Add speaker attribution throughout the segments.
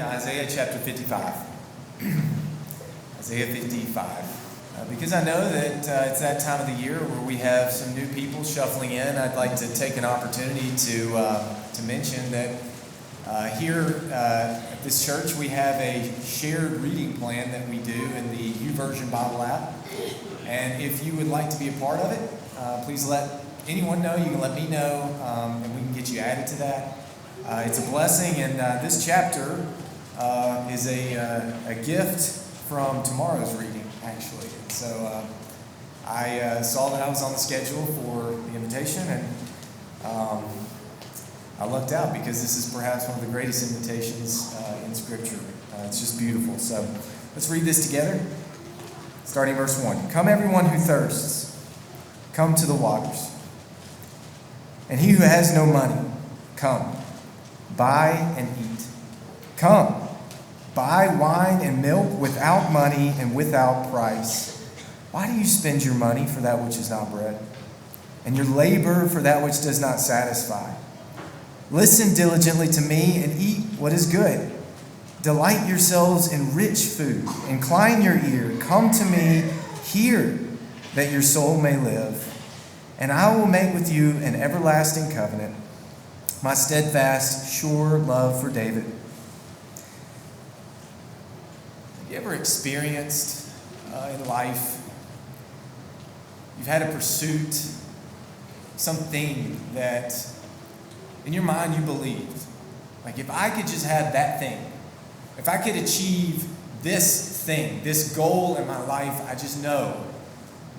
Speaker 1: Isaiah chapter 55. Isaiah 55. Because I know that it's that time of the year where we have some new people shuffling in, I'd like to take an opportunity to mention that here at this church we have a shared reading plan that we do in the YouVersion Bible app. And if you would like to be a part of it, please let anyone know. You can let me know, and we can get you added to that. It's a blessing, and this chapter is a gift from tomorrow's reading, actually. So I saw that I was on the schedule for the invitation, and I lucked out because this is perhaps one of the greatest invitations in Scripture. It's just beautiful. So let's read this together, starting verse 1. Come, everyone who thirsts, come to the waters. And he who has no money, come, buy and eat. Come, buy wine and milk without money and without price. Why do you spend your money for that which is not bread, and your labor for that which does not satisfy? Listen diligently to me and eat what is good. Delight yourselves in rich food. Incline your ear. Come to me, hear, that your soul may live. And I will make with you an everlasting covenant, my steadfast, sure love for David. Have you ever experienced in life, you've had a pursuit, something that in your mind you believed, like if I could just have that thing, if I could achieve this thing, this goal in my life, I just know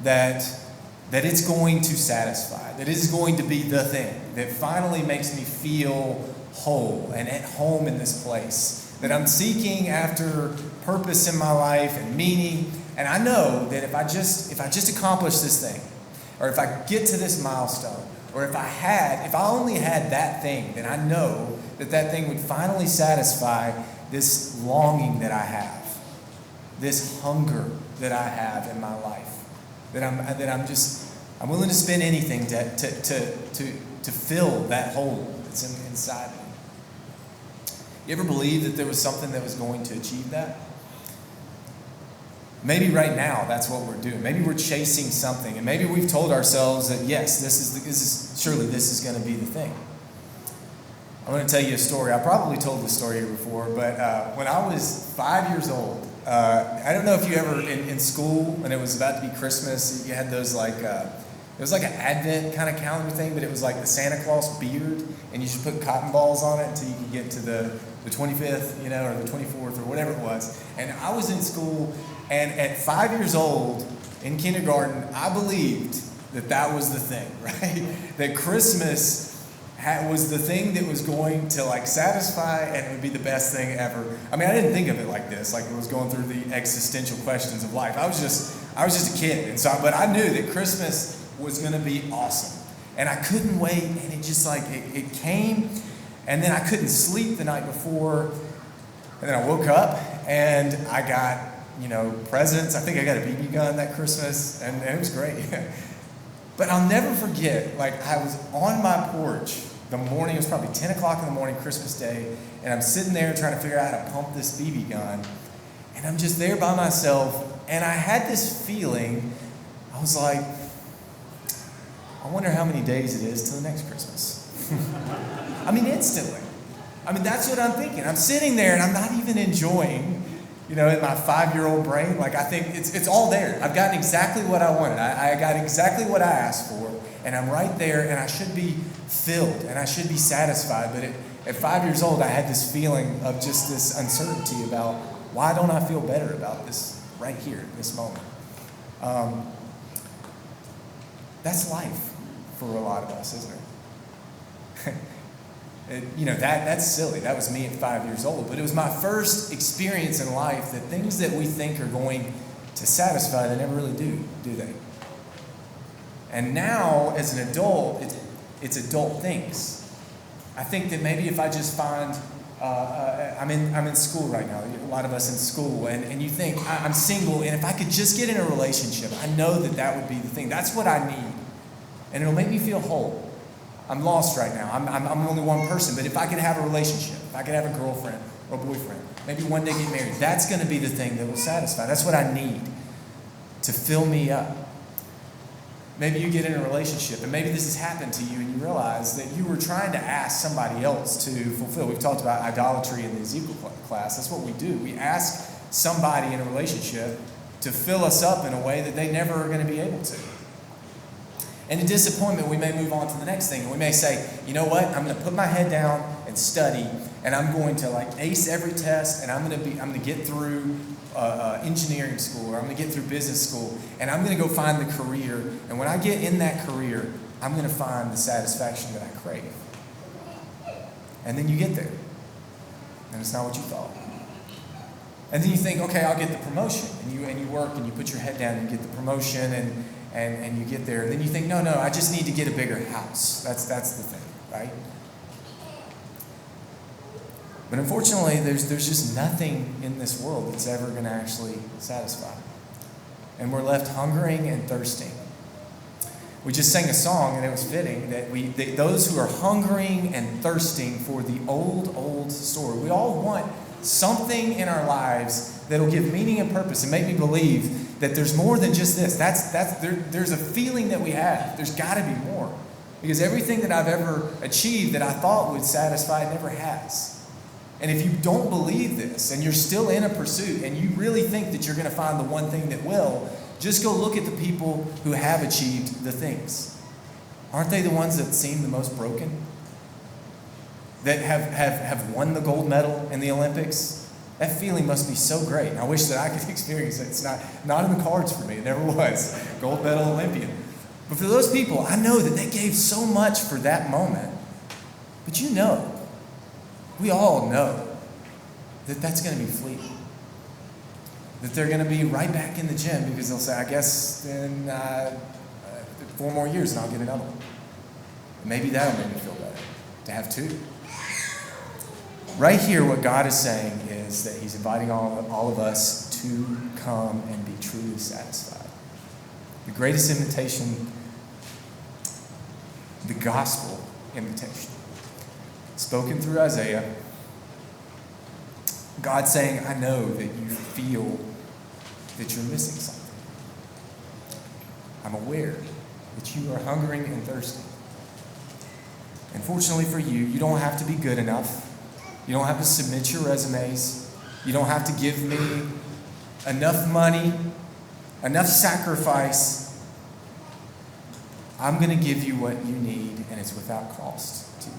Speaker 1: that it's going to satisfy, that it's going to be the thing that finally makes me feel whole and at home in this place, that I'm seeking after purpose in my life and meaning. And I know that if I just accomplish this thing, or if I get to this milestone, or if I only had that thing, then I know that thing would finally satisfy this longing that I have, this hunger that I have in my life. I'm willing to spend anything to fill that hole that's inside me. You ever believe that there was something that was going to achieve that? Maybe right now that's what we're doing. Maybe we're chasing something, and maybe we've told ourselves that yes, this is going to be the thing. I'm going to tell you a story. I probably told this story here before, but when I was 5 years old, I don't know if you ever, in school, when it was about to be Christmas, you had those it was like an Advent kind of calendar thing, but it was like the Santa Claus beard, and you should put cotton balls on it until you could get to the 25th, or the 24th, or whatever it was. And I was in school, and at 5 years old, in kindergarten, I believed that was the thing, right? That Christmas was the thing that was going to satisfy, and it would be the best thing ever. I mean, I didn't think of it like this, like it was going through the existential questions of life. I was just a kid, and so, but I knew that Christmas was going to be awesome, and I couldn't wait. And it just it came, and then I couldn't sleep the night before, and then I woke up and I got presents. I think I got a BB gun that Christmas, and it was great. But I'll never forget, I was on my porch the morning, it was probably 10 o'clock in the morning, Christmas Day, and I'm sitting there trying to figure out how to pump this BB gun, and I'm just there by myself, and I had this feeling, I was like, I wonder how many days it is till the next Christmas. I mean, instantly. I mean, that's what I'm thinking. I'm sitting there, and I'm not even enjoying, in my 5-year-old brain, I think it's all there. I've gotten exactly what I wanted. I got exactly what I asked for, and I'm right there, and I should be filled, and I should be satisfied. But at 5 years old, I had this feeling of just this uncertainty about, why don't I feel better about this right here, in this moment? That's life for a lot of us, isn't it? That's silly. That was me at 5 years old. But it was my first experience in life that things that we think are going to satisfy, they never really do they? And now, as an adult, it's adult things. I think that maybe if I just find, I'm in school right now, a lot of us in school, and you think, I'm single, and if I could just get in a relationship, I know that would be the thing. That's what I need. And it'll make me feel whole. I'm lost right now. I'm only one person, but if I could have a relationship, if I could have a girlfriend or boyfriend. Maybe one day get married. That's going to be the thing that will satisfy. That's what I need to fill me up. Maybe you get in a relationship, and maybe this has happened to you, and you realize that you were trying to ask somebody else to fulfill. We've talked about idolatry in the Ezekiel class. That's what we do. We ask somebody in a relationship to fill us up in a way that they never are going to be able to. And in disappointment, we may move on to the next thing. We may say, you know what? I'm going to put my head down and study, and I'm going to ace every test, and I'm going to get through engineering school, or I'm going to get through business school, and I'm going to go find the career. And when I get in that career, I'm going to find the satisfaction that I crave. And then you get there, and it's not what you thought. And then you think, okay, I'll get the promotion, and you work, and you put your head down, and you get the promotion, and you get there. Then you think, no, I just need to get a bigger house. That's the thing, right? But unfortunately, there's just nothing in this world that's ever going to actually satisfy. And we're left hungering and thirsting. We just sang a song, and it was fitting, that those who are hungering and thirsting for the old story. We all want something in our lives that'll give meaning and purpose and make me believe that there's more than just this. There's a feeling that we have. There's got to be more. Because everything that I've ever achieved that I thought would satisfy never has. And if you don't believe this, and you're still in a pursuit, and you really think that you're going to find the one thing that will, just go look at the people who have achieved the things. Aren't they the ones that seem the most broken? That have won the gold medal in the Olympics? That feeling must be so great. And I wish that I could experience it. It's not in the cards for me. It never was. Gold medal Olympian. But for those people, I know that they gave so much for that moment. But we all know that that's going to be fleeting. That they're going to be right back in the gym because they'll say, I guess in 4 more years and I'll get another one. Maybe that'll make me feel better, to have 2. Right here, what God is saying is that He's inviting all of us to come and be truly satisfied. The greatest invitation, the gospel invitation, spoken through Isaiah. God saying, I know that you feel that you're missing something. I'm aware that you are hungering and thirsting. And fortunately for you, you don't have to be good enough. You don't have to submit your resumes. You don't have to give me enough money, enough sacrifice. I'm going to give you what you need, and it's without cost to you.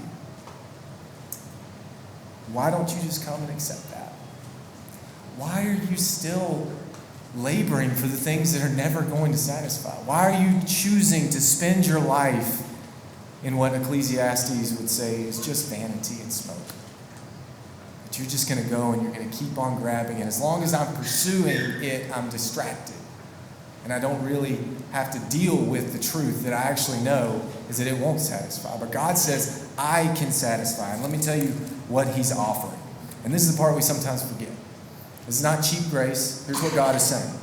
Speaker 1: Why don't you just come and accept that? Why are you still laboring for the things that are never going to satisfy? Why are you choosing to spend your life in what Ecclesiastes would say is just vanity and smoke? That you're just going to go and you're going to keep on grabbing, and as long as I'm pursuing it, I'm distracted. And I don't really have to deal with the truth that I actually know is that it won't satisfy. But God says, I can satisfy. And let me tell you what He's offering. And this is the part we sometimes forget. This is not cheap grace. Here's what God is saying.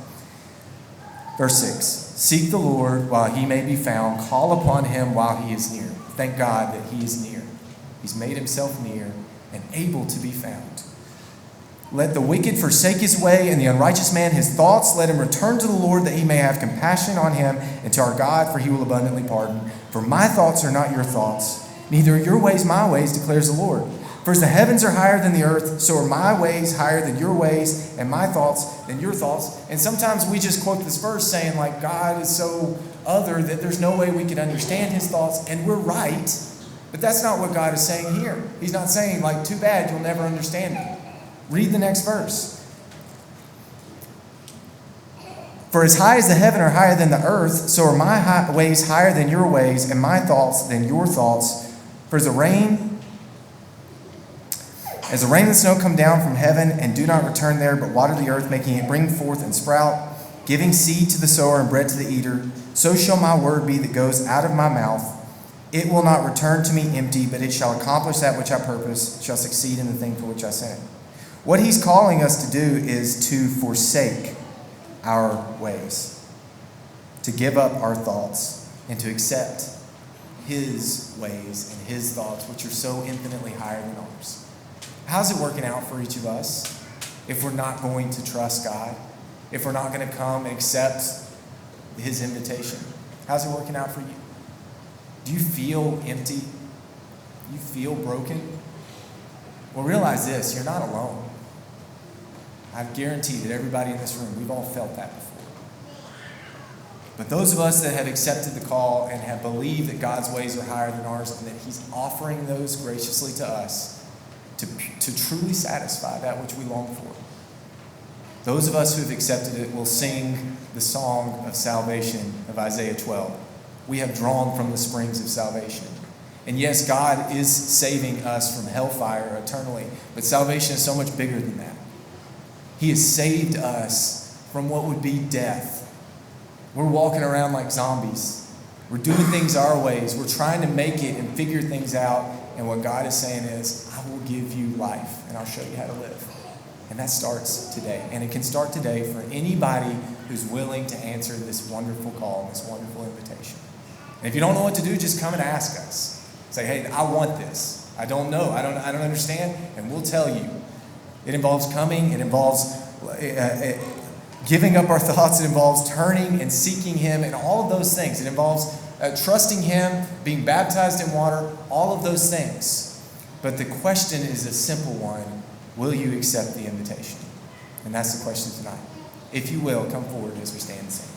Speaker 1: Verse 6. Seek the Lord while He may be found. Call upon Him while He is near. Thank God that He is near. He's made Himself near and able to be found. Let the wicked forsake his way, and the unrighteous man his thoughts. Let him return to the Lord, that He may have compassion on him, and to our God, for He will abundantly pardon. For my thoughts are not your thoughts, neither are your ways my ways, declares the Lord. For as the heavens are higher than the earth, so are my ways higher than your ways, and my thoughts than your thoughts. And sometimes we just quote this verse saying, God is so other that there's no way we can understand His thoughts, and we're right. But that's not what God is saying here. He's not saying, too bad, you'll never understand me. Read the next verse. For as high as the heaven are higher than the earth, so are my ways higher than your ways, and my thoughts than your thoughts. For as the rain and the snow come down from heaven and do not return there, but water the earth, making it bring forth and sprout, giving seed to the sower and bread to the eater, so shall my word be that goes out of my mouth. It will not return to me empty, but it shall accomplish that which I purpose, shall succeed in the thing for which I sent it. What He's calling us to do is to forsake our ways, to give up our thoughts, and to accept His ways and His thoughts, which are so infinitely higher than ours. How's it working out for each of us if we're not going to trust God? If we're not going to come and accept his invitation? How's it working out for you? Do you feel empty? Do you feel broken? Well, realize this, you're not alone. I guarantee that everybody in this room, we've all felt that before. But those of us that have accepted the call and have believed that God's ways are higher than ours and that he's offering those graciously to us to truly satisfy that which we long for. Those of us who have accepted it will sing the song of salvation of Isaiah 12. We have drawn from the springs of salvation. And yes, God is saving us from hellfire eternally, but salvation is so much bigger than that. He has saved us from what would be death. We're walking around like zombies. We're doing things our ways. We're trying to make it and figure things out. And what God is saying is, I will give you life, and I'll show you how to live. And that starts today. And it can start today for anybody who's willing to answer this wonderful call, this wonderful invitation. And if you don't know what to do, just come and ask us. Say, hey, I want this. I don't know. I don't understand. And we'll tell you. It involves coming. It involves giving up our thoughts. It involves turning and seeking him and all of those things. It involves trusting him, being baptized in water, all of those things. But the question is a simple one. Will you accept the invitation? And that's the question tonight. If you will, come forward as we stand and sing.